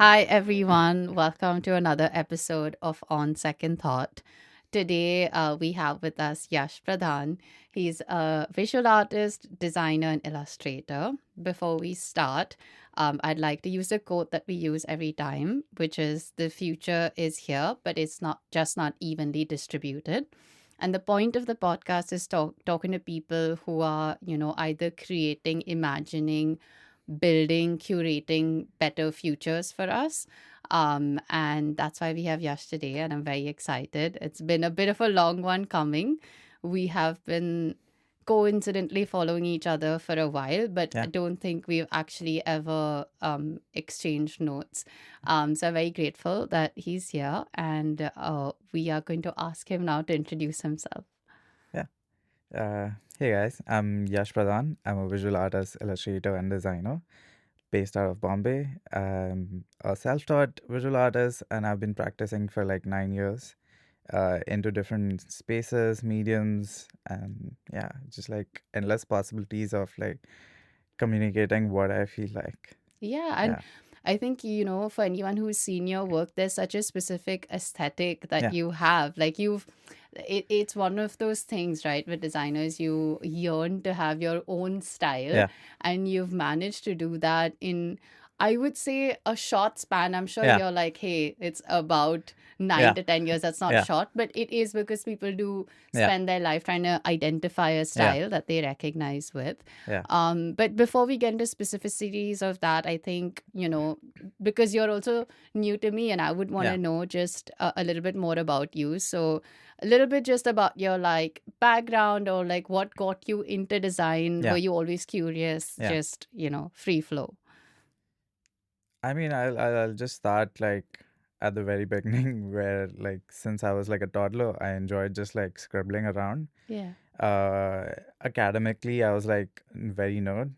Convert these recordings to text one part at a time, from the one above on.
Hi, everyone. Welcome to another episode of On Second Thought. Today, we have with us Yash Pradhan. He's a visual artist, designer, and illustrator. Before we start, I'd like to use a quote that we use every time, which is the future is here, but it's not evenly distributed. And the point of the podcast is talking to people who are, either creating, imagining, building, curating better futures for us. And that's why we have Yash today, and I'm very excited. It's been a bit of a long one coming. We have been coincidentally following each other for a while, but I Yeah, don't think we've actually ever exchanged notes. So I'm very grateful that he's here, and we are going to ask him now to introduce himself. yeah. Hey guys, I'm Yash Pradhan. I'm a visual artist, illustrator, and designer based out of Bombay. I'm a self taught visual artist, and I've been practicing for like 9 years into different spaces, mediums, and yeah, just like endless possibilities of like communicating what I feel like. Yeah, and Yeah, I think, for anyone who's seen your work, there's such a specific aesthetic that yeah, you have. Like it's one of those things, right? With designers, you yearn to have your own style, yeah, and you've managed to do that in, I would say, a short span. I'm sure yeah, you're like, hey, it's about nine yeah, to 10 years. That's not yeah, short, but it is because people do yeah, spend their life trying to identify a yeah, style that they recognize with. yeah, But before we get into specificities of that, I think, because you're also new to me and I would want yeah, to know just a little bit more about you. So, a little bit just about your like background or like what got you into design. Were yeah, you always curious? yeah. Just, free flow. I mean, I'll just start like at the very beginning, where like since I was like a toddler, I enjoyed just like scribbling around. Yeah. Uh, Academically, I was like very nerd.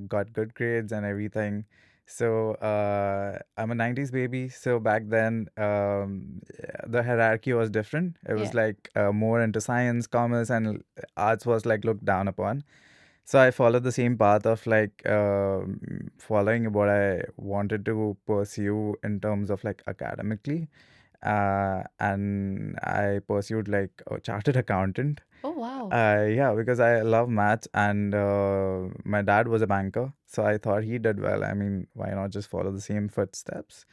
Got good grades and everything. So I'm a '90s baby. So back then, the hierarchy was different. It was Yeah. like more into science, commerce, and arts was like looked down upon. So I followed the same path of like following what I wanted to pursue in terms of like academically, and I pursued like a chartered accountant. Oh, wow. Yeah, because I love maths, and my dad was a banker, so I thought he did well. I mean, why not just follow the same footsteps?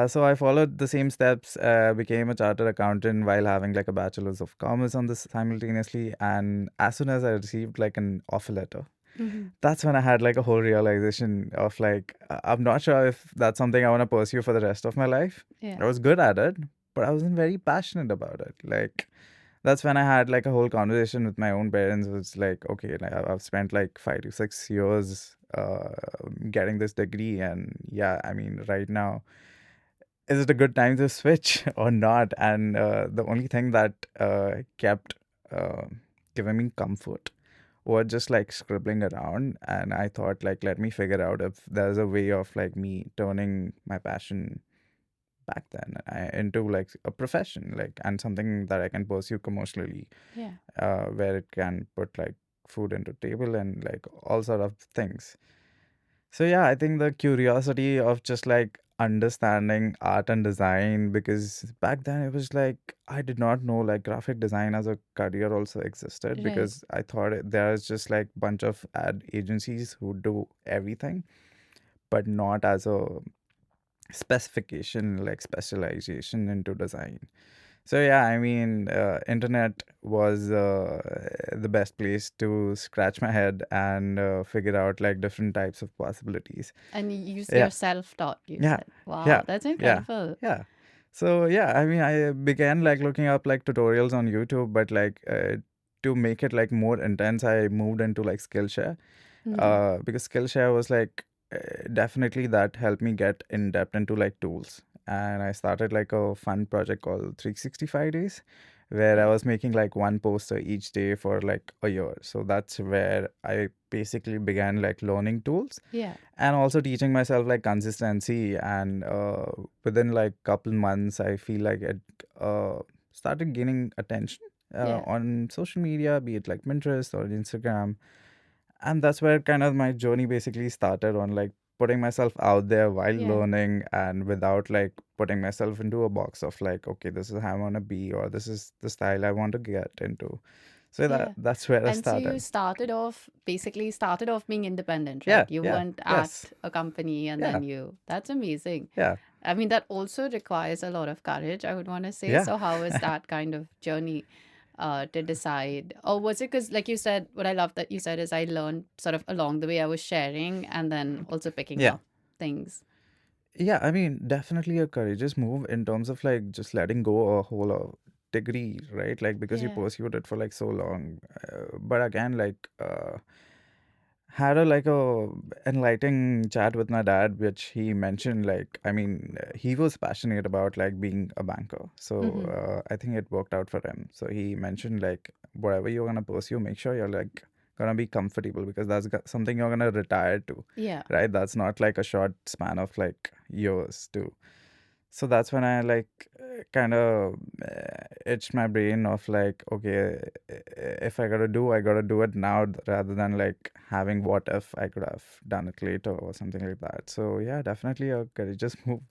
So I followed the same steps, became a chartered accountant while having like a bachelor's of commerce on this simultaneously. And as soon as I received like an offer letter, Hmm. that's when I had like a whole realization of like, I'm not sure if that's something I want to pursue for the rest of my life. Yeah. I was good at it, but I wasn't very passionate about it. Like, that's when I had like a whole conversation with my own parents. It's like, okay, like I've spent like 5 to 6 years getting this degree, and yeah, I mean, right now is it a good time to switch or not? And the only thing that kept uh, giving me comfort was just like scribbling around. And I thought, like, let me figure out if there's a way of like me turning my passion back then into like a profession, like, and something that I can pursue commercially, Yeah. where it can put like food into table and like all sort of things. So yeah, I think the curiosity of just like understanding art and design, because back then it was like I did not know like graphic design as a career also existed, Right. because I thought there's just like bunch of ad agencies who do everything, but not as a specification, like specialization into design. So yeah, I mean, internet was the best place to scratch my head and figure out like different types of possibilities. And you're Yeah, self-taught, you yeah, said. Wow, yeah, that's yeah, incredible. yeah. So yeah, I mean, I began like looking up like tutorials on YouTube, but like to make it like more intense, I moved into like Skillshare, Hmm. because Skillshare was like definitely that helped me get in depth into like tools. And I started like a fun project called 365 Days, where I Yeah. was making like one poster each day for like a year. So that's where I basically began like learning tools Yeah. and also teaching myself like consistency. And within like couple months, I feel like it started gaining attention Yeah. on social media, be it like Pinterest or Instagram. And that's where kind of my journey basically started on like putting myself out there while Yeah. learning, and without like putting myself into a box of like, okay, this is how I want to be, or this is the style I want to get into. So Yeah. that's where I And so you started. started off being independent, Yeah, right? You yeah, weren't yes, at a company and yeah, then that's amazing. yeah, I mean, that also requires a lot of courage, I would want to say. yeah. So how was that kind of journey to decide? Or was it because, like you said, what I love that you said is I learned sort of along the way I was sharing and then also picking Yeah. up things. Yeah, I mean, definitely a courageous move in terms of like just letting go a whole degree, right? Like because you Yeah. pursued it for like so long. But again, like had a like a enlightening chat with my dad, which he mentioned like, I mean, he was passionate about like being a banker. So Mm-hmm. I think it worked out for him. So he mentioned like whatever you're gonna pursue, make sure you're like gonna be comfortable because that's something you're gonna retire to, Yeah. right? That's not like a short span of like years too. So that's when I like kind of itched my brain of like, okay, if I gotta do it now rather than like having what if I could have done it later or something like that. So yeah, definitely a courageous move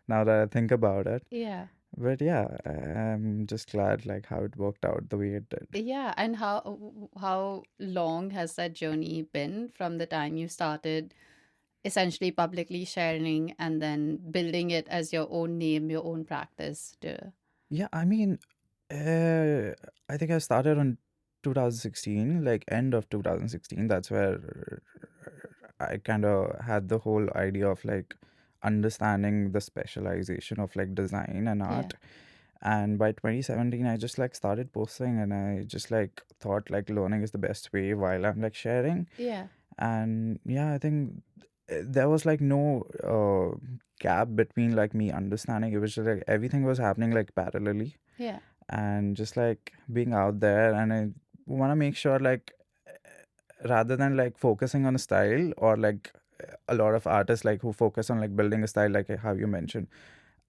now that I think about it. Yeah. But yeah, I'm just glad like how it worked out the way it did. Yeah. And how long has that journey been from the time you started essentially publicly sharing and then building it as your own name, your own practice to Yeah, I mean, uh, I think I started on 2016, like end of 2016. That's where I kind of had the whole idea of like understanding the specialization of like design and yeah. art. And by 2017, I just like started posting and I just like thought like learning is the best way while I'm like sharing. Yeah. And yeah, I think there was like no gap between like me understanding. It was just like everything was happening like parallelly Yeah. and just like being out there. And I want to make sure like rather than like focusing on a style or like a lot of artists like who focus on like building a style like how you mentioned,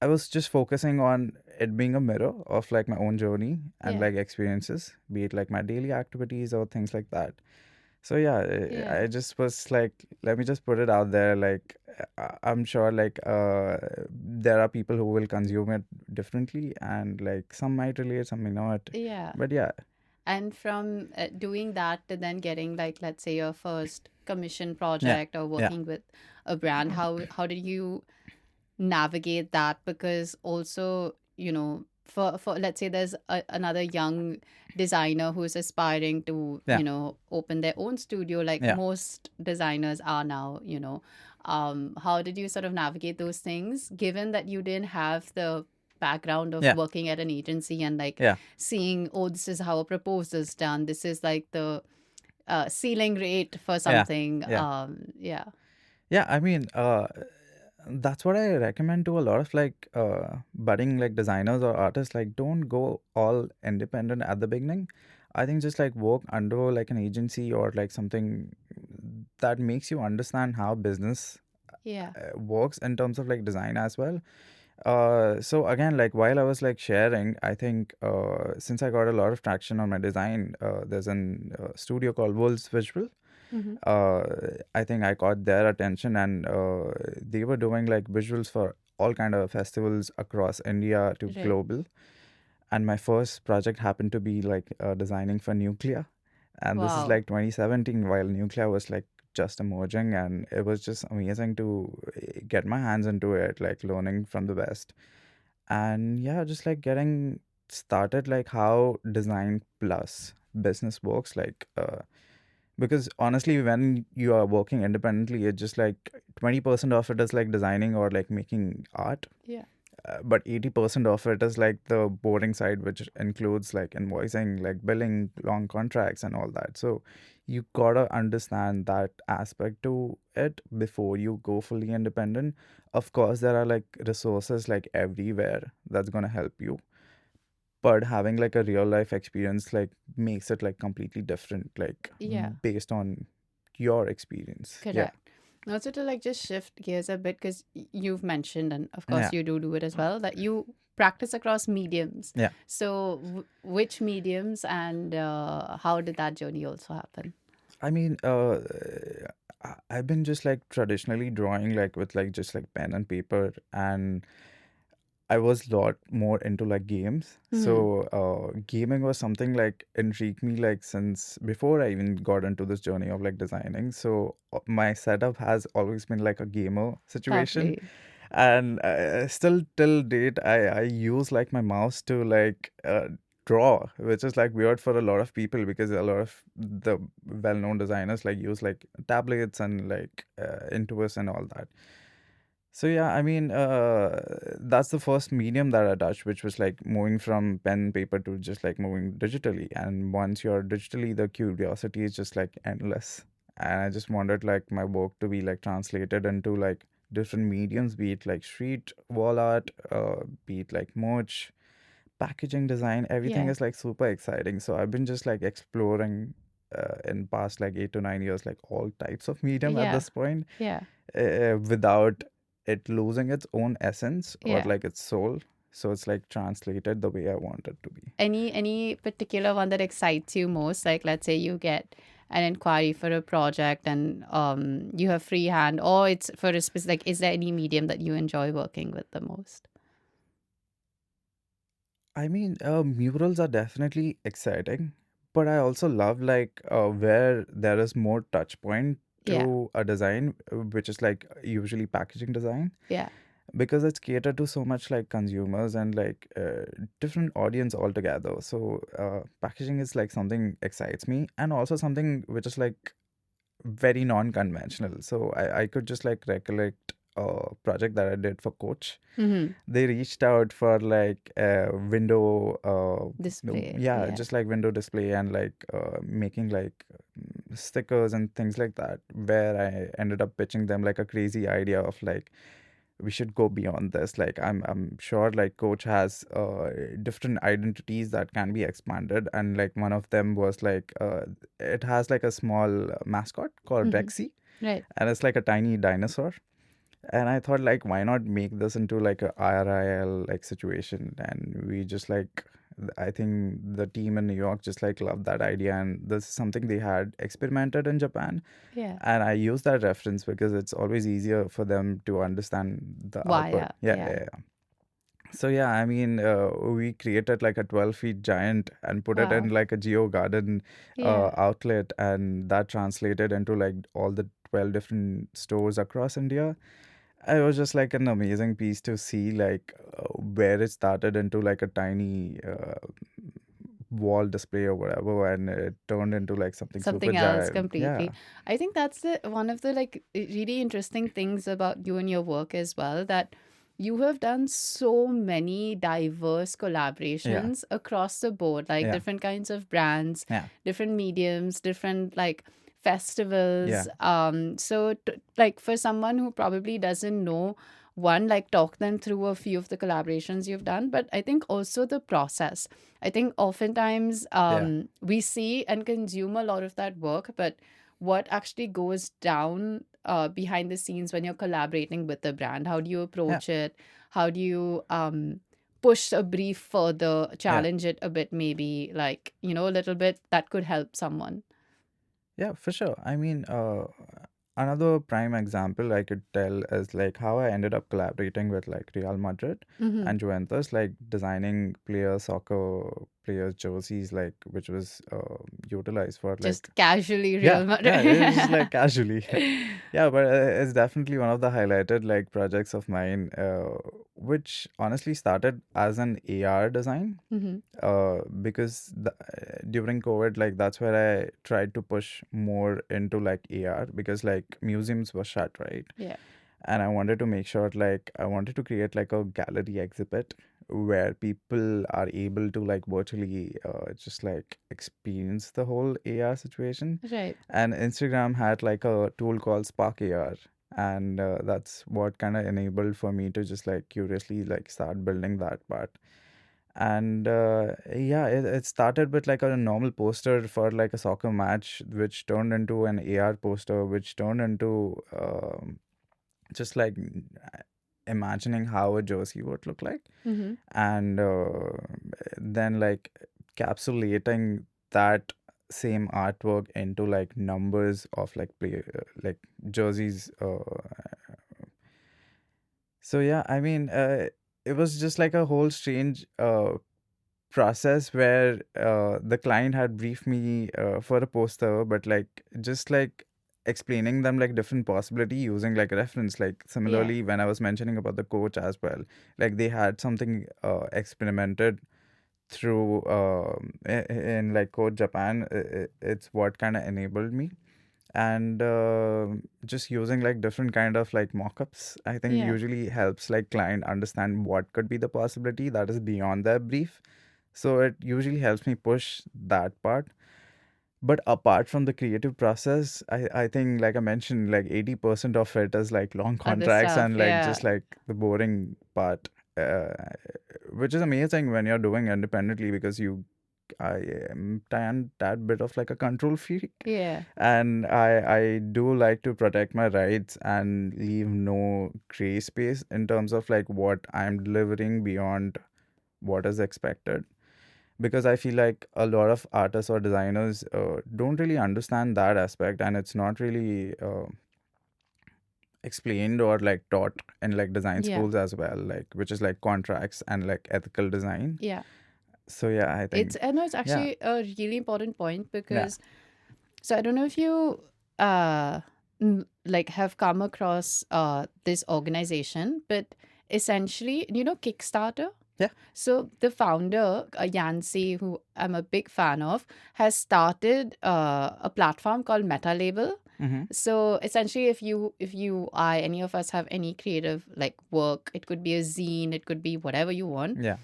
I was just focusing on it being a mirror of like my own journey and Yeah. like experiences, be it like my daily activities or things like that. So yeah, Yeah. I just was like, let me just put it out there. Like, I'm sure like there are people who will consume it differently, and like some might relate, some may not. Yeah. But yeah, And from doing that to then getting like let's say your first commission yeah, project or yeah, working with a brand, how did you navigate that? Because also, for let's say there's another young designer who's aspiring to, yeah, open their own studio like yeah, most designers are now, how did you sort of navigate those things given that you didn't have the background of yeah, working at an agency and like yeah, seeing, oh, this is how a proposal is done, this is like the ceiling rate for yeah, something. yeah, Yeah. yeah. I mean, that's what I recommend to a lot of like budding like designers or artists. Like, don't go all independent at the beginning. I think just like work under like an agency or like something that makes you understand how business Yeah. works in terms of like design as well. So again, like while I was like sharing, I think since I got a lot of traction on my design, there's an studio called Wolves Visual. Mm-hmm. uh, I think I caught their attention, and they were doing like visuals for all kind of festivals across India to Right. global. And my first project happened to be like designing for Nuclear, and this is Wow. like 2017 while Nuclear was like just emerging, and it was just amazing to get my hands into it, like learning from the best. And yeah, just like getting started, like how design plus business works, like because honestly when you are working independently, it's just like 20% of it is like designing or like making art, Yeah. but 80% of it is like the boring side, which includes like invoicing, like billing, long contracts and all that. So you gotta understand that aspect to it before you go fully independent. Of course there are like resources like everywhere that's gonna help you, but having like a real life experience like makes it like completely different, like Yeah. based on your experience. Yeah, Correct. And also to like just shift gears a bit, because you've mentioned, and of course yeah, you do it as well, that you practice across mediums. yeah. So, which mediums and how did that journey also happen? I mean, I've been just like traditionally drawing like with like just like pen and paper, and I was a lot more into like games. Hmm. So gaming was something like intrigued me like since before I even got into this journey of like designing. So my setup has always been like a gamer situation, Lovely. and still till date I use like my mouse to like draw, which is like weird for a lot of people because a lot of the well-known designers like use like tablets and like Intuos and all that. So yeah, I mean, that's the first medium that I touched, which was like moving from pen and paper to just like moving digitally. And once you're digitally, the curiosity is just like endless. And I just wanted like my work to be like translated into like different mediums, be it like street wall art, be it like merch, packaging design. Everything Yeah. is like super exciting. So I've been just like exploring in past like 8 to 9 years, like all types of medium at Yeah. this point, Yeah. without it losing its own essence or Yeah. like its soul. So it's like translated the way I want it to be. Any particular one that excites you most? Like, let's say you get an inquiry for a project and you have free hand, or it's for a specific. Like, is there any medium that you enjoy working with the most? I mean, murals are definitely exciting, but I also love like where there is more touch point Yeah. to a design, which is like usually packaging design, Yeah. because it's catered to so much like consumers and like different audience altogether. So packaging is like something excites me, and also something which is like very non-conventional. So I could just like recollect a project that I did for Coach. Mm-hmm. They reached out for like a window, Display. yeah, Yeah. just like window display and like making like stickers and things like that. Where I ended up pitching them like a crazy idea of like we should go beyond this. Like I'm sure like Coach has different identities that can be expanded, and like one of them was like it has like a small mascot called Mm-hmm. Rexy, Right. and it's like a tiny dinosaur. And I thought like why not make this into like a IRL like situation, and we just like I think the team in New York just like loved that idea, and this is something they had experimented in Japan, Yeah. and I use that reference because it's always easier for them to understand the Why? output. Yeah. Yeah, Yeah. yeah, yeah. So yeah, I mean, we created like a 12 feet giant and put it in Wow. like a geo garden Yeah. outlet, and that translated into like all the 12 different stores across India. It was just like an amazing piece to see like where it started into like a tiny wall display or whatever, and it turned into like something super Something else giant. Yeah, completely. I think that's one of the like really interesting things about you and your work as well, that you have done so many diverse yeah, collaborations across the board, like yeah, different kinds of brands, yeah, different mediums, different like festivals. yeah, So like for someone who probably doesn't know, one, like talk them through a few of the collaborations you've done, but I think also the process. I think oftentimes yeah, we see and consume a lot of that work, but what actually goes down behind the scenes when you're collaborating with the brand? How do you yeah, approach it? How do you push a brief further, yeah. challenge it a bit, maybe like, a little bit that could help someone? Yeah, for sure. I mean, another prime example I could tell is like how I ended up collaborating with like Real Madrid Hmm. and Juventus, like designing soccer players' jerseys, like which was utilized for like Just casually yeah, Real yeah, Madrid. it was just like casually. Yeah, but it's definitely one of the highlighted like projects of mine, which honestly started as an AR design, Hmm. because during COVID, like that's where I tried to push more into like AR because like museums were shut, right? Yeah. And I wanted to make sure like I wanted to create like a gallery exhibit where people are able to like virtually just like experience the whole AR situation. Right. And Instagram had like a tool called Spark AR. And that's what kind of enabled for me to just like curiously like start building that part. And yeah, it started with like a normal poster for like a soccer match, which turned into an AR poster, which turned into just like imagining how a jersey would look like, Hmm. and then like capsulating that same artwork into like numbers of like like jerseys. So yeah, I mean, it was just like a whole strange process where the client had briefed me for a poster, but like just like explaining them like different possibility using like reference. Like Yeah. similarly, when I was mentioning about the coach as well, like they had something experimented through in like Code Japan. It's what kind of enabled me, and just using like different kind of like mock-ups, I think Yeah. usually helps like client understand what could be the possibility that is beyond their brief. So it usually helps me push that part. But apart from the creative process, I think like I mentioned, like 80% of it is like long Other contracts stuff. and like Yeah. just like the boring part, uh, which is amazing when you're doing independently because I am that bit of like a control freak, Yeah. and I do like to protect my rights and leave no gray space in terms of like what I'm delivering beyond what is expected, because I feel like a lot of artists or designers don't really understand that aspect, and it's not really explained or like taught in like design Yeah. schools as well, like which is like contracts and like ethical design. Yeah. So yeah, I think I know it's yeah, actually a really important point yeah, because so I don't know if you uh like have come across this organization, but essentially, Kickstarter. yeah. So the founder, Yancy, who I'm a big fan of, has started a platform called Meta Label. Mm-hmm. So essentially, I, any of us have any creative like work, it could be a zine, it could be whatever you want, Yeah,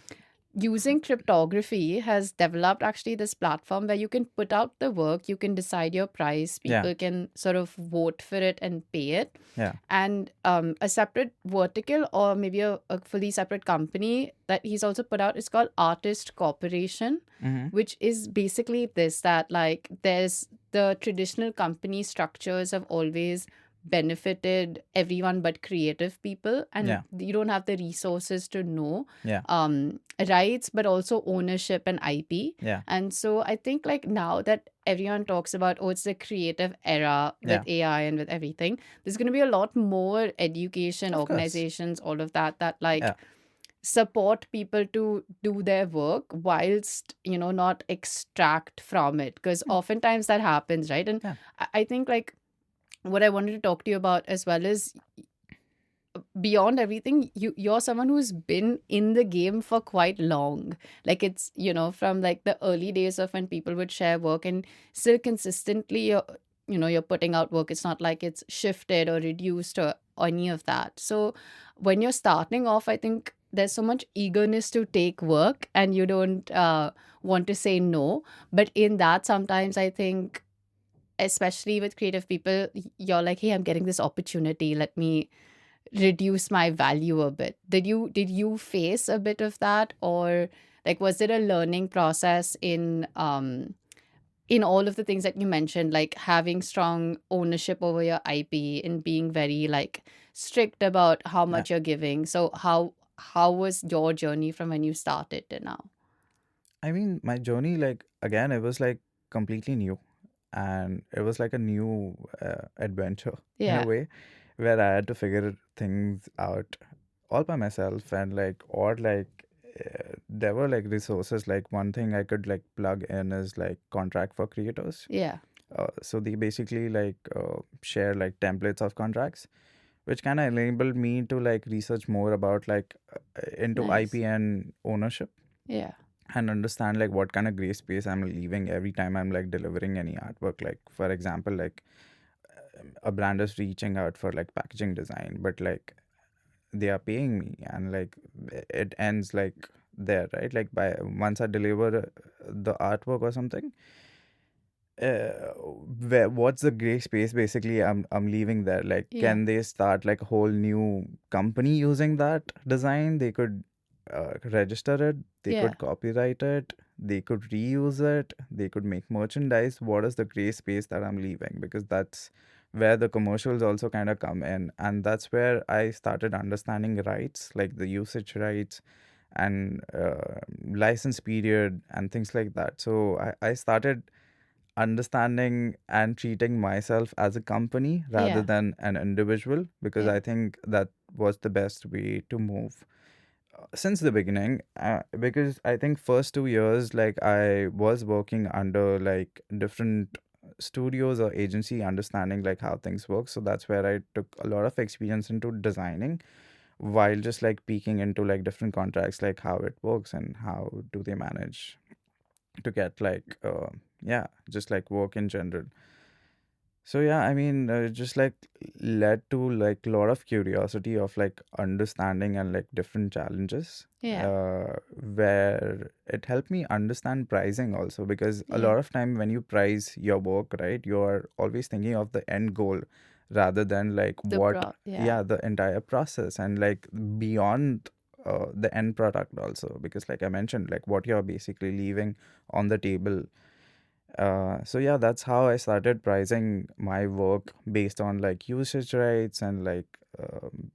using cryptography has developed actually this platform where you can put out the work, you can decide your price, yeah, people can sort of vote for it and pay it. yeah, And a separate vertical or maybe a fully separate company that he's also put out is called Artist Corporation, mm-hmm. which is basically this, that like there's the traditional company structures have always benefited everyone but creative people, and Yeah, you don't have the resources to know yeah, rights but also ownership and IP. yeah, And so I think like now that everyone talks about, oh, it's the creative era with yeah. AI and with everything, there's going to be a lot more education Of course. organizations, all of that, that like Yeah, support people to do their work whilst not extract from it, because yeah, oftentimes that happens, right? And yeah. I think like what I wanted to talk to you about as well is, beyond everything, you're someone who's been in the game for quite long. Like it's from like the early days of when people would share work, and still consistently you're putting out work. It's not like it's shifted or reduced or any of that. So when you're starting off, I think there's so much eagerness to take work and you don't want to say no. But in that, sometimes I think, especially with creative people, you're like, hey, I'm getting this opportunity, let me reduce my value a bit. Did you face a bit of that, or like was it a learning process in all of the things that you mentioned, like having strong ownership over your IP and being very like strict about how Yeah. much you're giving? So how was your journey from when you started to now? I mean, my journey, like, again, it was like completely new. And it was like a new adventure in a Yeah. way where I had to figure things out all by myself. And like, or like, there were like resources. Like, one thing I could like plug in is like contract for creators. Yeah. So they basically like share like templates of contracts, which kind of enabled me to like research more about like into Nice. IP and ownership, Yeah. and understand like what kind of gray space I'm leaving every time I'm like delivering any artwork. Like for example, like a brand is reaching out for like packaging design, but like they are paying me, and like it ends like there, right? Like by once I deliver the artwork or something, what's the gray space basically I'm leaving there? Like, Yeah. can they start like a whole new company using that design? They could register it, they Yeah. could copyright it, they could reuse it, they could make merchandise. What is the gray space that I'm leaving? Because that's where the commercials also kind of come in, and that's where I started understanding rights, like the usage rights and license period and things like that. So I started understanding and treating myself as a company rather Yeah. than an individual, because Yeah. I think that was the best way to move since the beginning. Because I think first 2 years, like I was working under like different studios or agency, understanding like how things work. So that's where I took a lot of experience into designing, while just like peeking into like different contracts, like how it works and how do they manage to get like yeah, just like work in general. So yeah, I mean, just like led to like a lot of curiosity of like understanding and like different challenges, Yeah. where it helped me understand pricing also, because a Yeah. lot of time when you price your work, right, you are always thinking of the end goal rather than like what, Yeah. yeah, the entire process and like beyond the end product also, because like I mentioned, like what you're basically leaving on the table. So yeah, that's how I started pricing my work based on like usage rates and like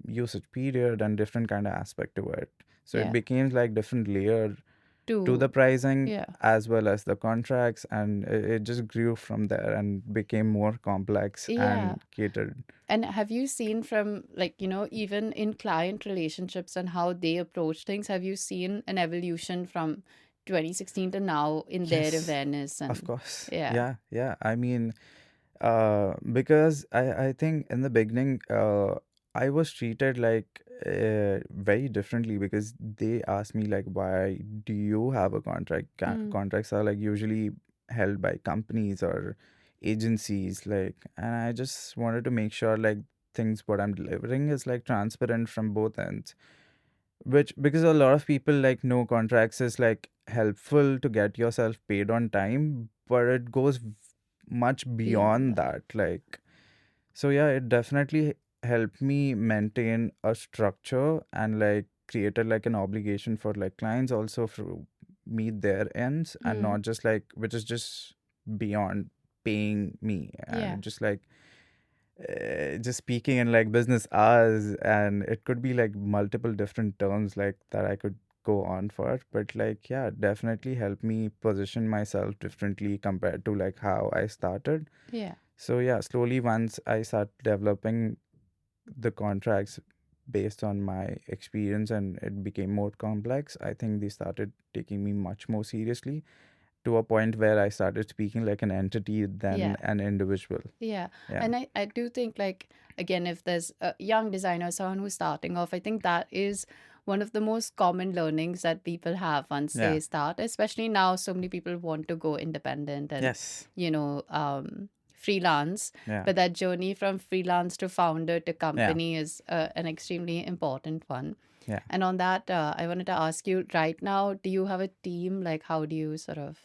usage period and different kind of aspect to it. So it Yeah. became like different layer to the To pricing yeah. as well as the contracts, and it just grew from there and became more complex Yeah. and catered. And have you seen from like, even in client relationships and how they approach things, have you seen an evolution from 2016 to now in their Yes, awareness of and course. yeah. Yeah. I mean, because I think in the beginning, I was treated like very differently, because they asked me like, why do you have a contract? Mm, Contracts are like usually held by companies or agencies, like, and I just wanted to make sure like things what I'm delivering is like transparent from both ends. Which, because a lot of people like know contracts is like helpful to get yourself paid on time, but it goes much beyond beyond that. that. Like, so yeah, it definitely helped me maintain a structure and like created like an obligation for like clients also for meet their ends, and Mm, not just like which is just beyond paying me, and yeah. it just like just speaking in like business hours, and it could be like multiple different terms like that I could go on for, but like yeah, definitely help me position myself differently compared to like how I started. Yeah. So yeah, slowly once I start developing the contracts based on my experience and it became more complex, I think they started taking me much more seriously, to a point where I started speaking like an entity than Yeah. an individual. Yeah. Yeah. And I do think, like, again, if there's a young designer, someone who's starting off, I think that is one of the most common learnings that people have once Yeah. they start, especially now. So many people want to go independent and, Yes. freelance. Yeah. But that journey from freelance to founder to Yeah. company is an extremely important one. Yeah. And on that, I wanted to ask you right now, do you have a team? Like, how do you sort of.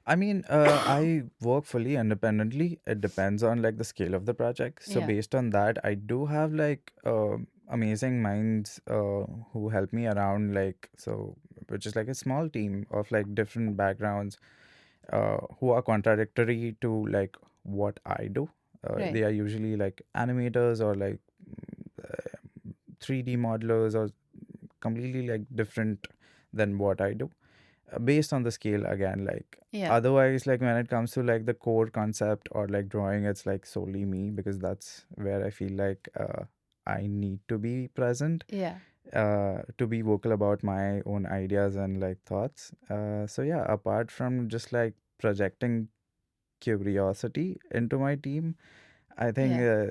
I mean, I work fully independently. It depends on like the scale of the project. So Yeah. based on that, I do have like amazing minds who help me around, like, so, which is like a small team of like different backgrounds who are contradictory to like what I do. Right. They are usually like animators or like 3D modelers or completely like different than what I do, based on the scale again, like Yeah. otherwise like when it comes to like the core concept or like drawing, it's like solely me, because that's where I feel like I need to be present, Yeah. to be vocal about my own ideas and like thoughts. So yeah, apart from just like projecting curiosity into my team, I think Yeah.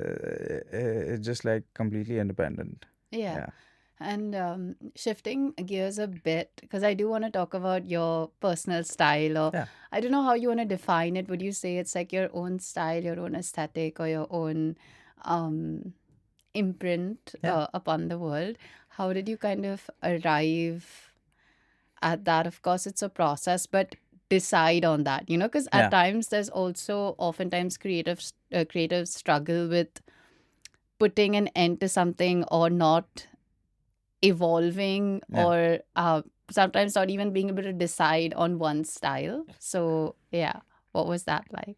it's just like completely independent. Yeah. Yeah. And shifting gears a bit, because I do want to talk about your personal style, or Yeah. I don't know how you want to define it. Would you say it's like your own style, your own aesthetic, or your own um, imprint Yeah. upon the world? How did you kind of arrive at that? Of course, it's a process, but decide on that, because at Yeah. times there's also oftentimes creative struggle with putting an end to something or not evolving Yeah. or sometimes not even being able to decide on one style. So, yeah, what was that like?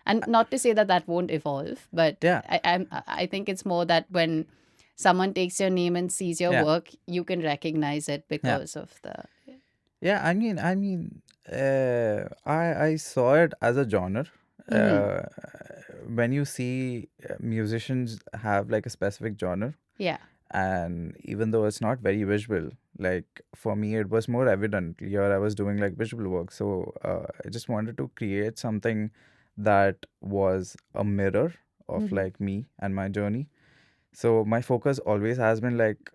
And not to say that that won't evolve, but Yeah. I think it's more that when someone takes your name and sees your Yeah. work, you can recognize it Yeah. because of the. Yeah, I saw it as a genre. Mm-hmm. Uh, when you see musicians have like a specific genre, Yeah. and even though it's not very visual, like for me, it was more evident. Here, I was doing like visual work, so I just wanted to create something that was a mirror of Mm-hmm. like me and my journey. So my focus always has been like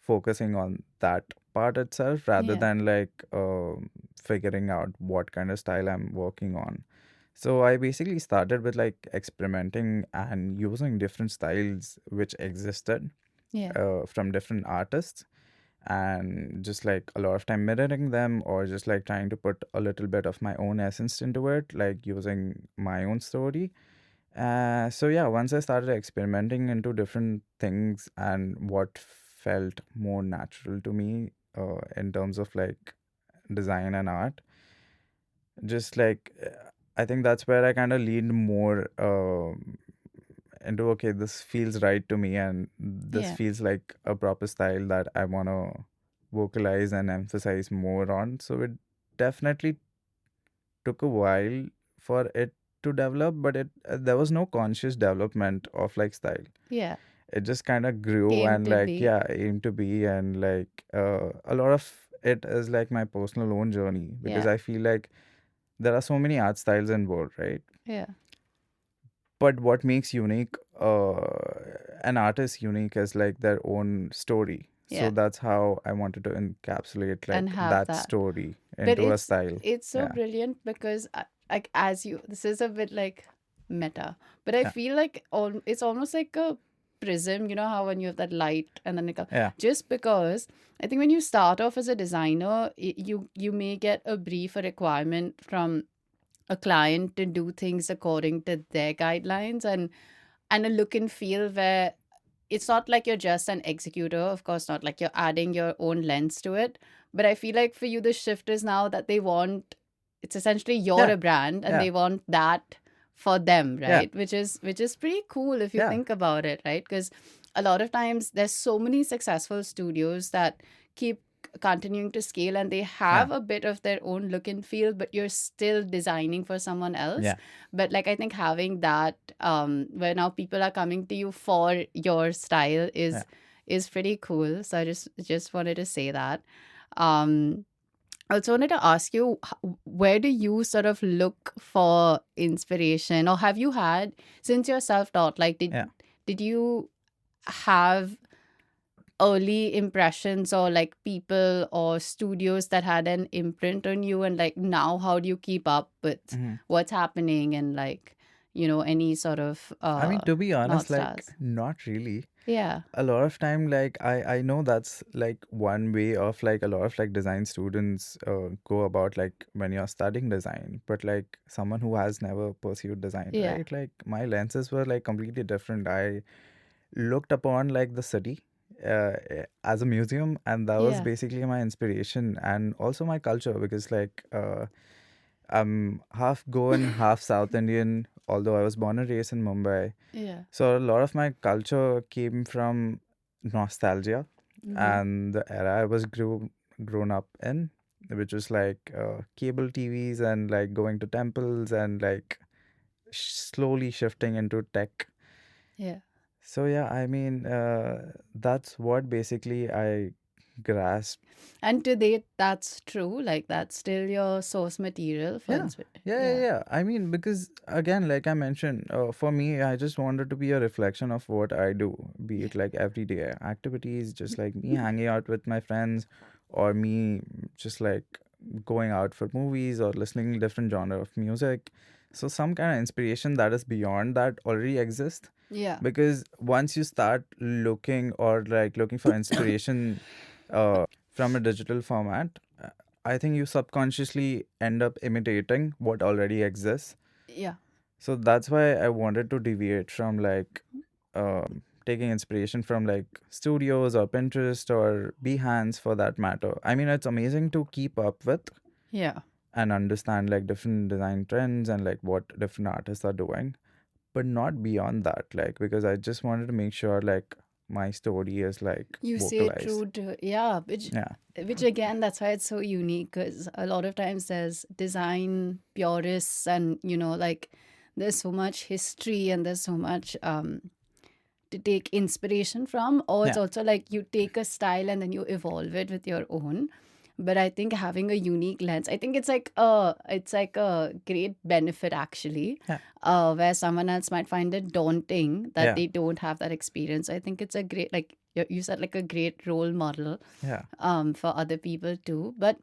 focusing on that part itself rather Yeah. than like figuring out what kind of style I'm working on. So I basically started with like experimenting and using different styles which existed Yeah. from different artists, and just like a lot of time mirroring them or just like trying to put a little bit of my own essence into it, like using my own story. So yeah, once I started experimenting into different things and what felt more natural to me in terms of like design and art, just like I think that's where I kind of leaned more into okay, this feels right to me and this Yeah. feels like a proper style that I want to vocalize and emphasize more on. So it definitely took a while for it to develop, but it there was no conscious development of like style. Yeah. It just kind of grew Came and to like be. yeah, aimed to be, and like a lot of it is like my personal own journey because Yeah. I feel like there are so many art styles in world, right? Yeah. But what makes unique an artist unique is like their own story. So Yeah. that's how I wanted to encapsulate And like have that that. story But into a style. it's so Yeah. brilliant because like as you this is a bit like meta, but I Yeah. feel like it's almost like a prism. You know how when you have that light and then it Yeah. just because I think when you start off as a designer, you may get a brief, a requirement from a client to do things according to their guidelines, and a look and feel where it's not like you're just an executor, of course not, like you're adding your own lens to it. But I feel like for you the shift is now that they want, it's essentially you're Yeah. a brand and Yeah. they want that for them, Yeah. right? Which is pretty cool if you Yeah. think about it, right? Because a lot of times there's so many successful studios that keep continuing to scale and they Yeah. have a bit of their own look and feel, but you're still designing for someone else. Yeah. But like I think having that where now people are coming to you for your style Yeah. is pretty cool. So I just wanted to say that. um I also wanted to ask you, where do you sort of look for inspiration, or have you had, since you're self-taught, like Yeah. did you have early impressions or like people or studios that had an imprint on you, and like now how do you keep up with Hmm. what's happening and like any sort of I mean, to be honest, north like stars? not really. Yeah. A lot of time, like I know that's like one way of like a lot of like design students go about like when you're studying design. But like someone who has never pursued design, Yeah. right? Like my lenses were like completely different. I looked upon like the city as a museum, and that was Yeah. basically my inspiration and also my culture because like I'm half Goan, half South Indian, although I was born and raised in Mumbai. Yeah. So a lot of my culture came from nostalgia Mm-hmm. and the era I was grown up in, which was like cable TVs and like going to temples and like slowly shifting into tech. Yeah. So yeah, I mean that's what basically I grasped. And to date that's true, like that's still your source material for Yeah, inspiration. yeah, yeah, Yeah. yeah. I mean, because again, like I mentioned, for me, I just wanted to be a reflection of what I do, be Yeah. it like everyday activities, just like me hanging out with my friends, or me just like going out for movies or listening to different genre of music. So some kind of inspiration that is beyond that already exists. Yeah. Because once you start looking or like looking for inspiration from a digital format, I think you subconsciously end up imitating what already exists. Yeah. So that's why I wanted to deviate from like taking inspiration from like studios or Pinterest or Behance for that matter. I mean, it's amazing to keep up with Yeah. and understand like different design trends and like what different artists are doing, but not beyond that. Like, because I just wanted to make sure like my story is like You say vocalized. true to, yeah, Yeah, which again, that's why it's so unique, because a lot of times there's design purists, and like there's so much history and there's so much to take inspiration from, or it's yeah, also like you take a style and then you evolve it with your own. But I think having a unique lens, I think it's like a great benefit actually, yeah, where someone else might find it daunting that yeah, they don't have that experience. I think it's a great, like you said, like a great role model yeah. for other people too. But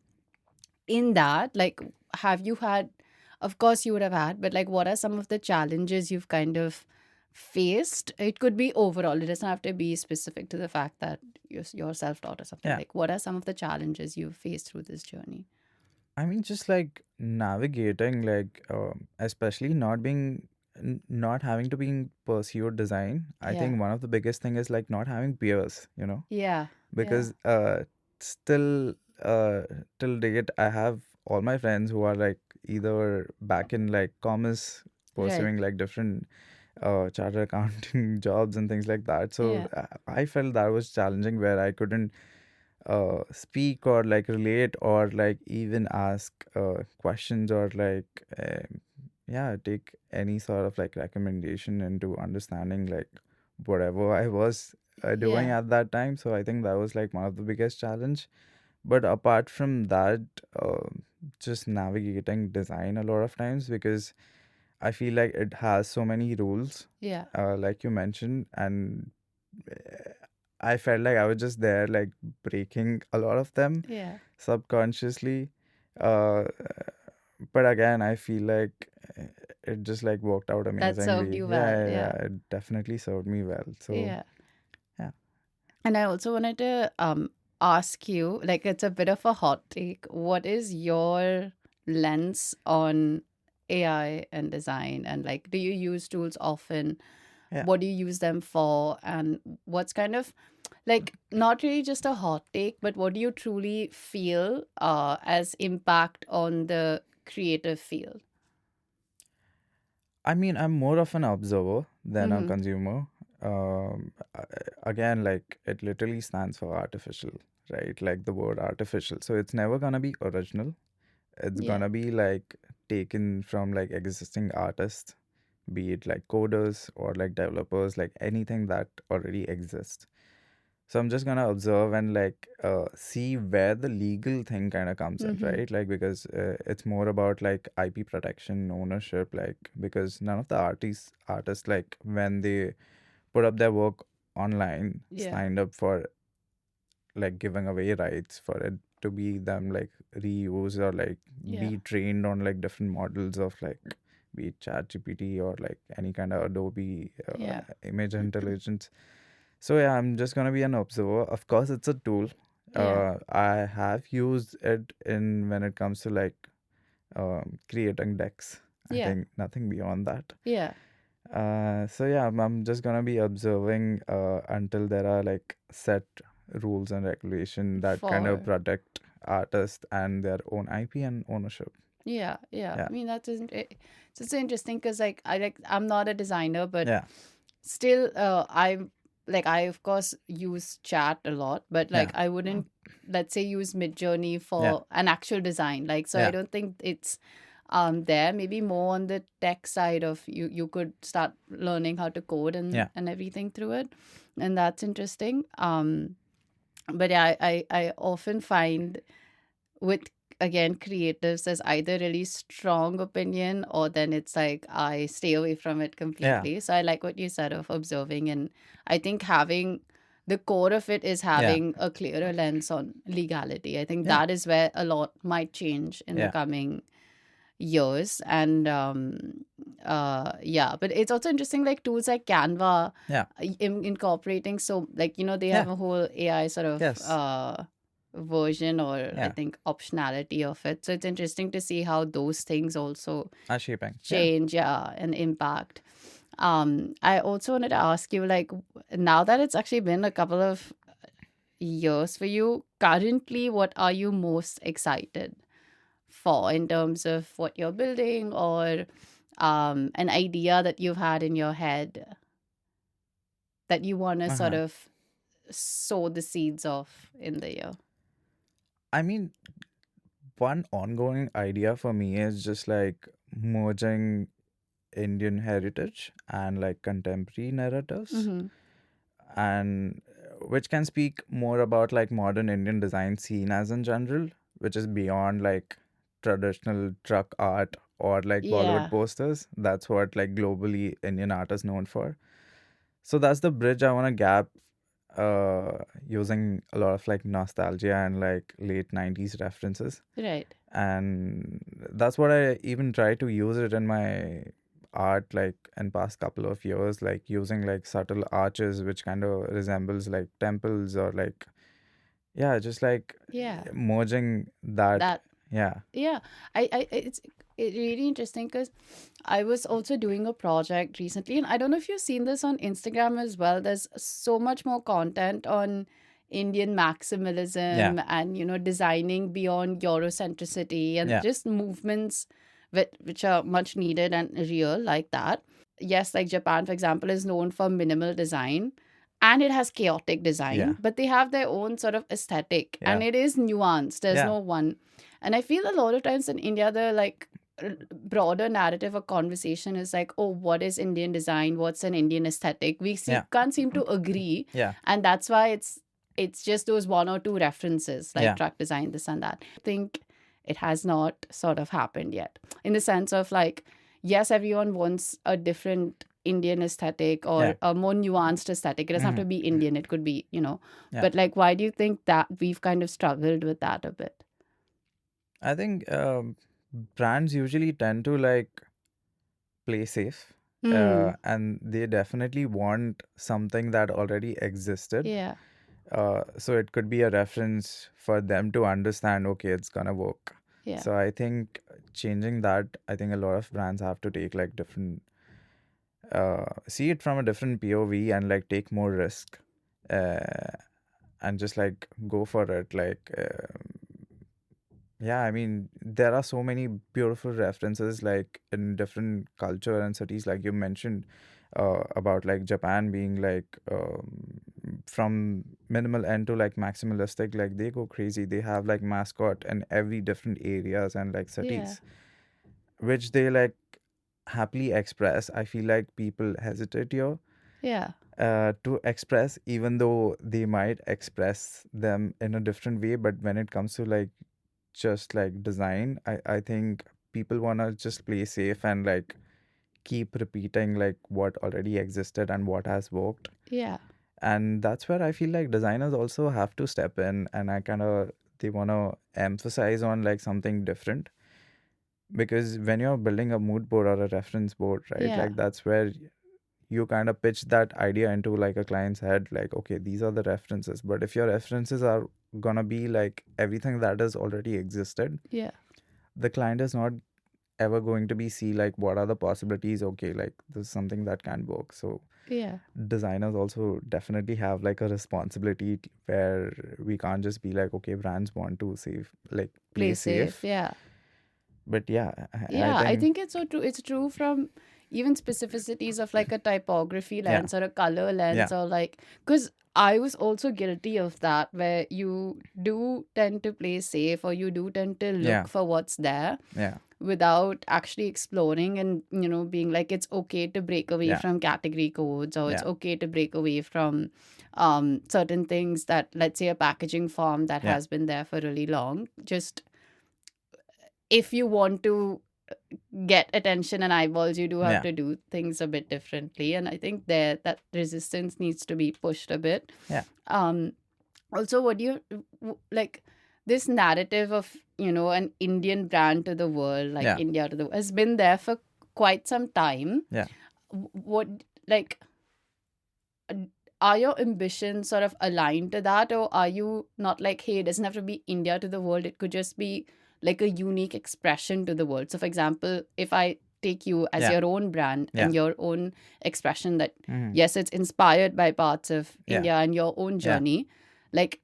in that, like, have you had, of course you would have had, but like what are some of the challenges you've kind of faced? It could be overall, it doesn't have to be specific to the fact that you're self-taught or something. Yeah. Like, what are some of the challenges you've faced through this journey? I mean, just like navigating, like, especially not having to being pursued design. I Yeah, think one of the biggest thing is like not having peers, you know, yeah, yeah, because still uh till date I have all my friends who are like either back in like commerce right, pursuing like different charter accounting jobs and things like that. So yeah, I felt that was challenging where I couldn't speak or like relate or like even ask questions or like yeah, take any sort of like recommendation into understanding like whatever I was doing yeah, at that time. So I think that was like one of the biggest challenge. But apart from that, uh, just navigating design a lot of times because I feel like it has so many rules, yeah, like you mentioned, and uh, I felt like I was just there, like breaking a lot of them yeah. subconsciously. Uh, but again, I feel like it just like worked out That served amazingly. you Yeah, well. yeah, Yeah, yeah, it definitely served me well. So yeah. yeah, And I also wanted to ask you, like, it's a bit of a hot take. What is your lens on AI and design? And like, do you use tools often? yeah. What do you use them for? And what's kind of like not really just a hot take, but what do you truly feel as impact on the creative field? I mean, I'm more of an observer than a Mm-hmm. consumer. Again, like it literally stands for artificial, right? Like the word artificial. So it's never gonna be original. It's Yeah. gonna be like taken from like existing artists, be it like coders or like developers, like anything that already exists. So I'm just gonna observe and like see where the legal thing kind of comes in, Mm-hmm. right? Like because it's more about like IP protection, ownership, like because none of the artists like when they put up their work online Yeah. signed up for like giving away rights for it to be them like reused or like Yeah. be trained on like different models of like be it chat gpt or like any kind of adobe Yeah. image intelligence. So yeah, I'm just gonna be an observer. Of course it's a tool. Yeah. I have used it in when it comes to like creating decks. I Yeah. think nothing beyond that. Yeah. So yeah, I'm just gonna be observing until there are like set rules and regulation that kind of For protect artists and their own IP and ownership. yeah, yeah. Yeah, I mean, that isn't it, it's interesting because I'm not a designer, but yeah, still I of course use chat a lot, but yeah, like I wouldn't, let's say, use Midjourney yeah, for an actual design. Like, so I yeah, don't think it's there. Maybe more on the tech side of you could start learning how to code yeah, and everything through it, and that's interesting. But yeah, I often find with, again, creatives, there's either really strong opinion or then it's like I stay away from it yeah, completely. So I like what you said of observing, and I think having the core of it is yeah, having a clearer lens on legality. I think yeah, that is where a lot might change in the yeah, coming years. And yeah, but it's also interesting, like tools like Canva yeah, incorporating, so like they yeah, have a whole AI sort of yes, version, or I yeah, think optionality of it. So it's interesting to see how those things also are shaping. Yeah, change, yeah, and impact. I also wanted to ask you, like, now that it's actually been a couple of years for you, currently, what are you most excited for in terms of what you're building, or an idea that you've had in your head that you want to uh sort huh, of sow the seeds of in the year? I mean, one ongoing idea for me is just like merging Indian heritage and like contemporary narratives, Mm-hmm. and which can speak more about like modern Indian design scene as in general, which is beyond like traditional truck art or like Bollywood Yeah, posters. That's what like globally Indian art is known for. So that's the bridge I want to gap using a lot of like nostalgia and like late 90s references. right. And that's what I even try to use it in my art like in past couple of years, like using like subtle arches which kind of resembles like temples or like yeah, just like Yeah, merging that. that. Yeah. Yeah, it's really interesting because I was also doing a project recently, and I don't know if you've seen this on Instagram as well. There's so much more content on Indian Yeah. maximalism and designing beyond Eurocentricity and Yeah. just movements which are much needed and real like that. Yes, like Japan, for example, is known for minimal design and it has chaotic Yeah. design, but they have their own sort of aesthetic and Yeah. it is nuanced. There's Yeah. no one. And I feel a lot of times in India, the like broader narrative or conversation is like, oh, what is Indian design? What's an Indian aesthetic? Yeah. Can't seem to agree. Yeah. And that's why it's just those one or two references like Yeah. truck design, this and that. I think it has not sort of happened yet in the sense of like, yes, everyone wants a different Indian aesthetic Yeah. or a more nuanced aesthetic. It doesn't have Hmm. to be Indian, it could be, Yeah. but like, why do you think that we've kind of struggled with that a bit? I think brands usually tend to like play safe, Hmm. and they definitely want something that already existed. Yeah. So it could be a reference for them to understand, okay, it's gonna work. Yeah. So I think changing that, I think a lot of brands have to take like different, see it from a different POV and like take more risk, uh, and just like go for it. Like, yeah, I mean, there are so many beautiful references like in different culture and cities, like you mentioned, about like Japan being like from minimal end to like maximalistic. Like they go crazy. They have like mascot in every different areas and like Yeah. cities, which they like happily express. I feel like people hesitate here Yeah. to express, even though they might express them in a different way. But when it comes to like just like design, I think people want to just play safe and like keep repeating like what already existed and what has worked. Yeah. And that's where I feel like designers also have to step in, and I kind of they want to emphasize on like something different, because when you're building a mood board or a reference board, right, Yeah. like that's where you kind of pitch that idea into like a client's head, like, okay, these are the references. But if your references are gonna be like everything that has already existed, Yeah. the client is not ever going to be see like what are the possibilities. Okay, like this is something that can work. So Yeah. designers also definitely have like a responsibility where we can't just be like, okay, brands want to save like play Play safe. safe. Yeah. But yeah, I Yeah, I think think it's so true. It's true from even specificities of like a typography yeah, lens or a color yeah, lens or like, because I was also guilty of that where you do tend to play safe or you do tend to yeah, look for what's there yeah, without actually exploring and being like it's okay to break away yeah, from category codes or it's yeah, okay to break away from certain things that, let's say, a packaging form that yeah, has been there for really long. Just if you want to get attention and eyeballs, you do have yeah, to do things a bit differently. And I think there that resistance needs to be pushed a bit. yeah, Um, Also, what do you like this narrative of an Indian brand to the world, like yeah, India to the has been there for quite some time. yeah. What like uh, are your ambitions sort of aligned to that, or are you not like, hey, it doesn't have to be India to the world, it could just be like a unique expression to the world? So, for example, if I take you as Yeah. your own brand Yeah. and your own expression that, Mhm. yes, it's inspired by parts of Yeah. India and your own Yeah. journey, like,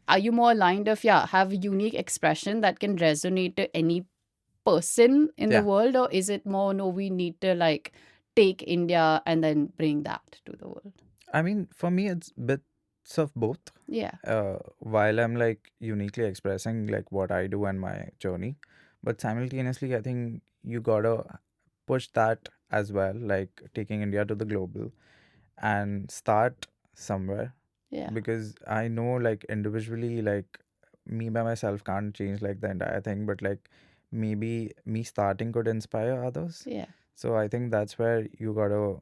are you more aligned of, yeah, have a unique expression that can resonate to any person in the Yeah. world, or is it more, no, we need to like take India and then bring that to the world? I mean, for me, it's bit bits of both. Yeah. While I'm like uniquely expressing like what I do and my journey, but simultaneously, I think you gotta push that as well, like taking India to the global and start somewhere, Yeah. because I know like individually, like me by myself can't change like the entire thing, but like maybe me starting could inspire others. Yeah. So I think that's where you gotta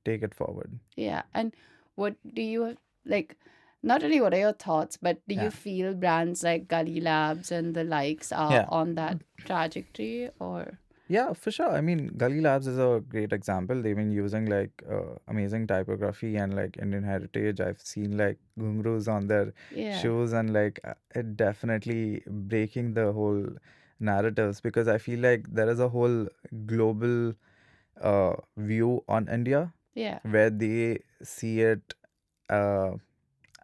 take it forward. Yeah. And what do you like? Not really what are your thoughts, but do you Yeah. feel brands like Gully Labs and the likes are Yeah. on that trajectory or? Yeah, for sure. I mean, Gully Labs is a great example. They've been using like amazing typography and like Indian heritage. I've seen like gungroos on their Yeah. shoes, and like it definitely breaking the whole narratives, because I feel like there is a whole global view on India Yeah. where they see it uh,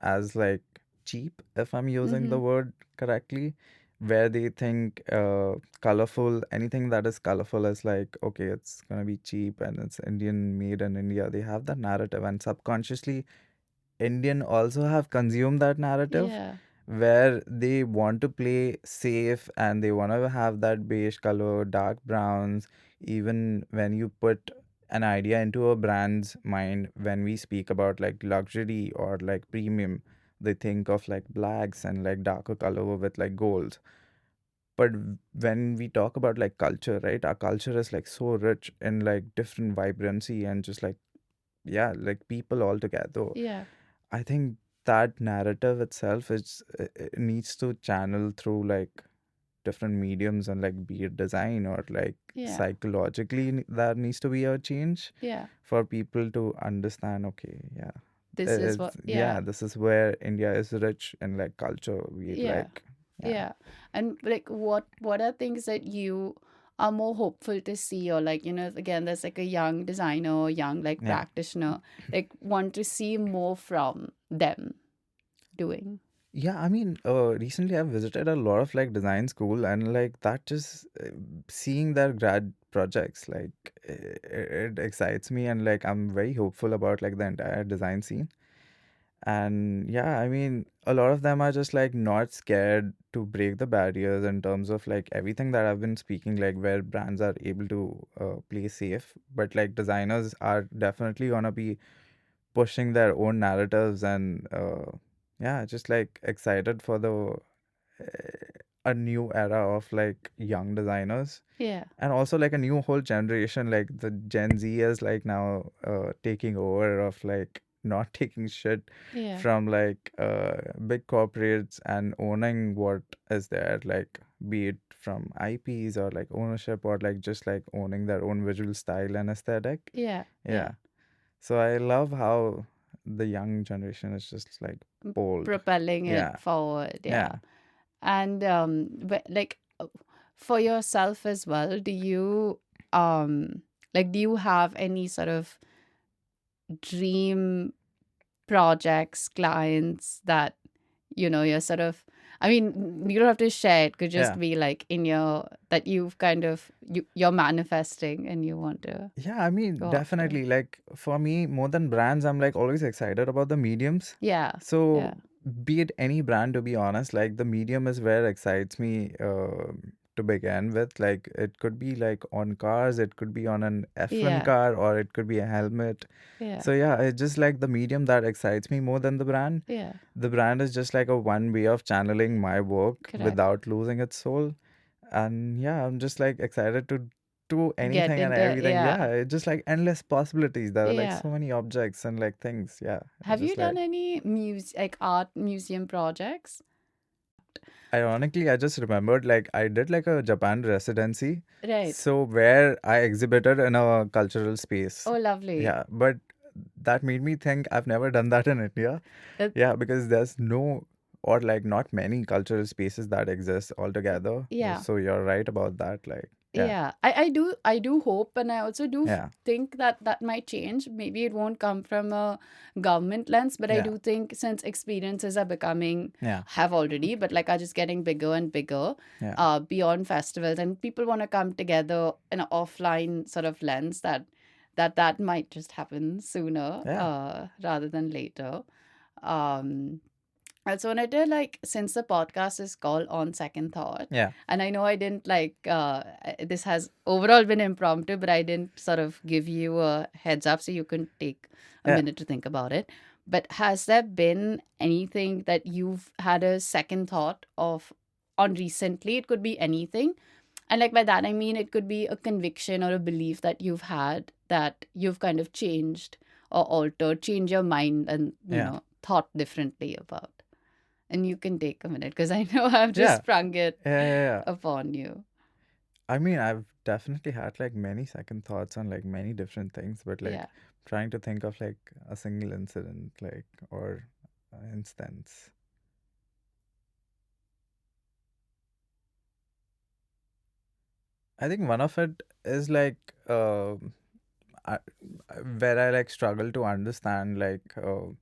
as like cheap, if I'm using Mm-hmm. the word correctly, where they think colorful, anything that is colorful is like, okay, it's gonna be cheap and it's Indian made in India. They have that narrative, and subconsciously, Indian also have consumed that narrative Yeah. where they want to play safe and they want to have that beige color, dark browns. Even when you put an idea into a brand's mind, when we speak about like luxury or like premium, they think of like blacks and like darker color with like golds. But when we talk about like culture, right, our culture is like so rich in like different vibrancy and just like, yeah, like people all together. Yeah. I think that narrative itself is it needs to channel through like different mediums, and like be it design or like Yeah. psychologically there needs to be a change Yeah. for people to understand, okay, yeah, This is what, yeah. yeah, this is where India is rich in like culture, be it Yeah. like, yeah, Yeah. And like what are things that you are more hopeful to see, or like, again, there's like a young designer or young like yeah. practitioner, like want to see more from them doing. Yeah, I mean, recently I've visited a lot of like design school, and like that just seeing their grad projects, like it excites me, and like I'm very hopeful about like the entire design scene. And yeah, I mean, a lot of them are just like not scared to break the barriers in terms of like everything that I've been speaking, like where brands are able to play safe, but like designers are definitely gonna be pushing their own narratives, and yeah, just like excited for the a new era of like young designers, Yeah. and also like a new whole generation, like the Gen Z is like now taking over of like not taking shit Yeah. from like big corporates and owning what is there, like be it from IPs or like ownership or like just like owning their own visual style and aesthetic. Yeah. Yeah. Yeah, so I love how the young generation is just like bold. Propelling Yeah, it forward. Yeah. yeah, And like for yourself as well, do you do you have any sort of dream projects, clients that you're sort of, I mean, you don't have to share, it could just yeah. be like in your that you've kind of you're manifesting and you want to Yeah, I mean, go after. definitely. Like for me, more than brands, I'm like always excited about the mediums. Yeah. So, Yeah. be it any brand, to be honest, like the medium is where excites me to begin with. Like it could be like on cars, it could be on an F1 Yeah. car, or it could be a helmet. Yeah. So yeah, it's just like the medium that excites me more than the brand. Yeah. The brand is just like a one way of channeling my work Correct. without losing its soul. And yeah, I'm just like excited to do Get anything and into, everything. yeah. Yeah, it's just like endless possibilities. There are like Yeah. so many objects and like things. Yeah, it's Have you just like done any like art museum projects? ironically, I just remembered like I did like a Japan residency. Right. So where I exhibited in a cultural space. Oh, lovely. Yeah, but that made me think I've never done that in India. That, Yeah, because there's no or like not many cultural spaces that exist altogether. yeah. So you're right about that. Like, yeah, Yeah, I do hope, and I also do yeah, think that that might change. Maybe it won't come from a government lens, but I yeah, do think since experiences are becoming, yeah, have already, but like are just getting bigger and bigger, yeah, beyond festivals, and people want to come together in an offline sort of lens, that might just happen sooner, yeah. rather than later. Um, I also wanted to like, since the podcast is called On Second Thought, Yeah. and I know I didn't like this has overall been impromptu, but I didn't sort of give you a heads up so you can take a Yeah. minute to think about it. But has there been anything that you've had a second thought of on recently? It could be anything. And like by that I mean it could be a conviction or a belief that you've had that you've kind of changed or altered, change your mind and Yeah. thought differently about. And you can take a minute because I know I've just Yeah. sprung it Yeah. upon you. I mean, I've definitely had like many second thoughts on like many different things, but like Yeah. trying to think of like a single incident, like, or instance. I think one of it is like I, where I like struggle to understand like uh,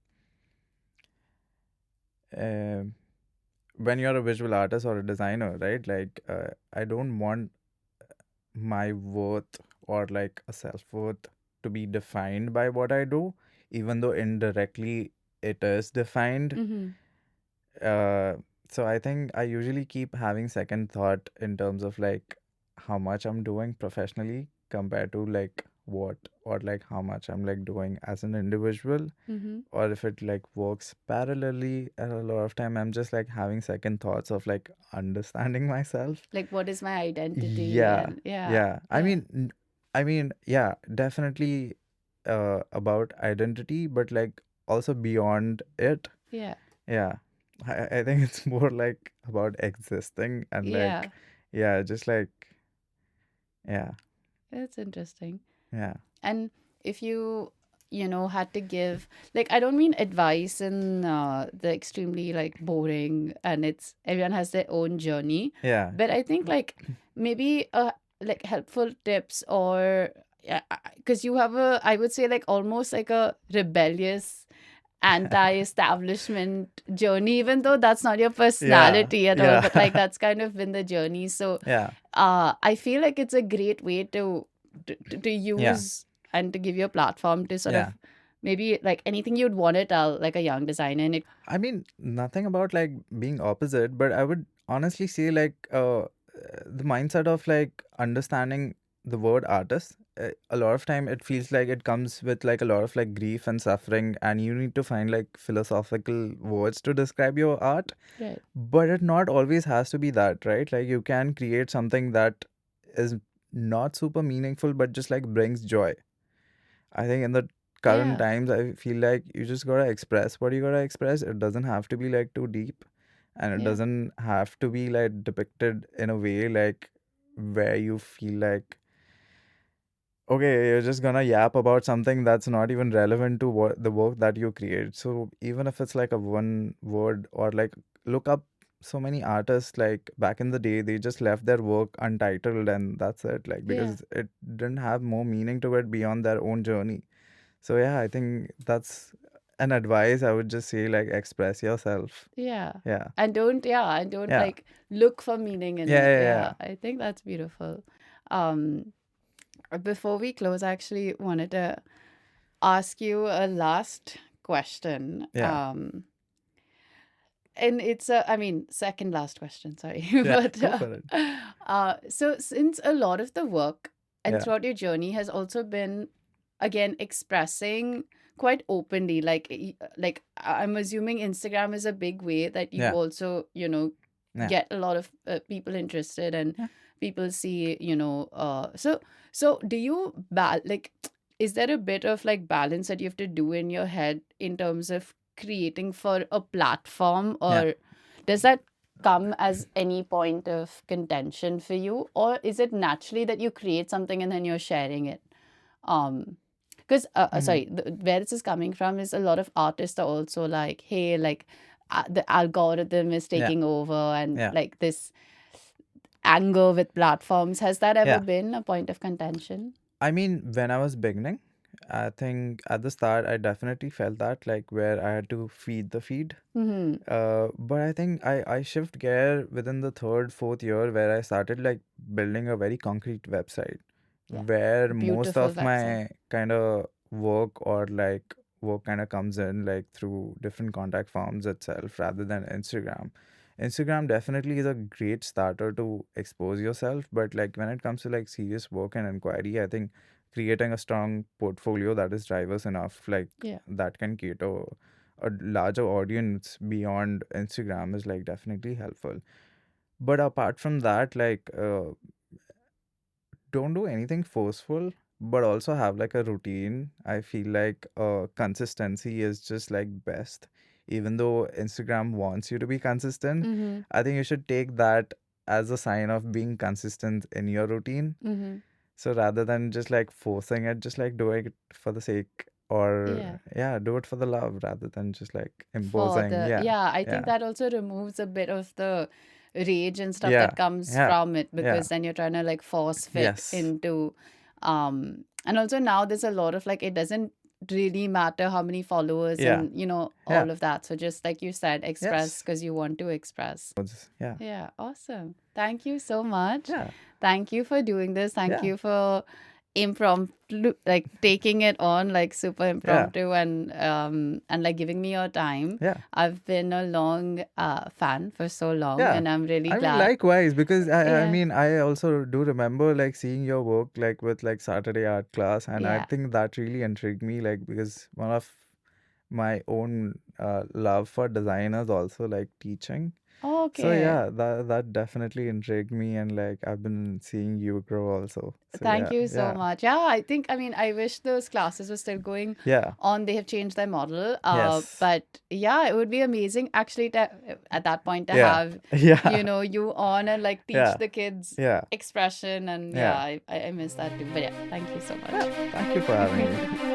when you're a visual artist or a designer, right? Like I don't want my worth or like a self-worth to be defined by what I do, even though indirectly it is defined. Mm-hmm. Uh, so I think I usually keep having second thought in terms of like how much I'm doing professionally compared to like what or like how much I'm like doing as an individual, Mm-hmm. or if it like works parallelly. And a lot of time I'm just like having second thoughts of like understanding myself. Like what is my identity Yeah, and yeah. yeah. Yeah. I mean, yeah, definitely about identity, but like also beyond it. Yeah. Yeah. I think it's more like about existing and Yeah. like, yeah, just like, yeah, That's interesting. yeah, And if you had to give, like, I don't mean advice in the extremely like boring, and it's everyone has their own journey, yeah, but I think like maybe like helpful tips or yeah, because you have a, I would say, like almost like a rebellious anti-establishment journey, even though that's not your yeah, personality at all, but like yeah, that's kind of been the journey. So yeah, I feel like it's a great way to yeah, use and to give you a platform to sort of yeah. maybe like anything you'd want to tell like a young designer, and it I mean, nothing about like being opposite, but I would honestly say like the mindset of like understanding the word artist. A lot of time it feels like it comes with like a lot of like grief and suffering, and you need to find like philosophical words to describe your art. right. But it not always has to be that, right? Like you can create something that is not super meaningful, but just like brings joy. I think in the current Yeah. times, I feel like you just gotta express what you gotta express. It doesn't have to be like too deep, and it Yeah. doesn't have to be like depicted in a way like where you feel like, okay, you're just gonna yap about something that's not even relevant to what the work that you create. So even if it's like a one word or like look up so many artists like back in the day, they just left their work untitled and that's it. Like Yeah. because it didn't have more meaning to it beyond their own journey. So yeah, I think that's an advice I would just say like express yourself. Yeah. Yeah. And don't Yeah. like look for meaning in Yeah, it. yeah, Yeah. yeah. I think that's beautiful. Um Before we close, I actually wanted to ask you a last question. Yeah. And it's a, I mean, second last question, sorry. Yeah. But Go for it. so since a lot of the work and Yeah. throughout your journey has also been again expressing quite openly, like like I'm assuming Instagram is a big way that you Yeah. also, Yeah. get a lot of people interested and Yeah. people see, so do you like is there a bit of like balance that you have to do in your head in terms of creating for a platform, Yeah. or does that come as any point of contention for you, or is it naturally that you create something and then you're sharing it? Because Mm-hmm. sorry, where this is coming from is a lot of artists are also like, hey, like the algorithm is Yeah. taking over, and Yeah. like this anger with platforms. Has that ever Yeah. been a point of contention? I mean, when I was beginning, I think at the start I definitely felt that like where I had to feed the feed. Mm-hmm. But I think I shift gear within the third, fourth year where I started like building a very concrete website Yeah. where most Beautiful of website. my kind of work or like work kind of comes in like through different contact forms itself rather than Instagram. Instagram definitely is a great starter to expose yourself, but like when it comes to like serious work and inquiry, I think creating a strong portfolio that is diverse enough, like Yeah. that can cater a larger audience beyond Instagram is like definitely helpful. But apart from that, like don't do anything forceful, but also have like a routine. I feel like consistency is just like best. Even though Instagram wants you to be consistent, Mm-hmm. I think you should take that as a sign of being consistent in your routine. Mm-hmm. So rather than just like forcing it, just like doing it for the sake, Yeah. or yeah, do it for the love rather than just like For imposing. the, Yeah, yeah, I think yeah, that also removes a bit of the rage and stuff yeah, that comes yeah, from it, yeah. because then you're trying to like force fit Yes, into and also now there's a lot of like, it doesn't really matter how many followers yeah, and yeah, all of that. So just like you said, express yes. because you want to express. Yeah, Yeah, awesome. Thank you so much. yeah, Thank you for doing this. Thank yeah, you for impromptu, like taking it on like super yeah, impromptu, and like giving me your time. yeah. I've been a long fan for so long, Yeah, and I'm really I mean, glad. likewise, because I Yeah, mean, I also do remember like seeing your work like with like Saturday art class, and I yeah. think that really intrigued me, like because one of my own love for designers also like teaching. So Okay. yeah, that definitely intrigued me, and like I've been seeing you grow also. So Thank yeah, you so yeah, much. Yeah, I think, I mean, I wish those classes were still going yeah, on. They have changed their model. yes, But yeah, it would be amazing actually to, at that point, to yeah, have, yeah, you on and like teach yeah, the kids yeah, expression. And yeah, yeah, I miss that too. But yeah, thank you so yeah. Thank you for having much. me.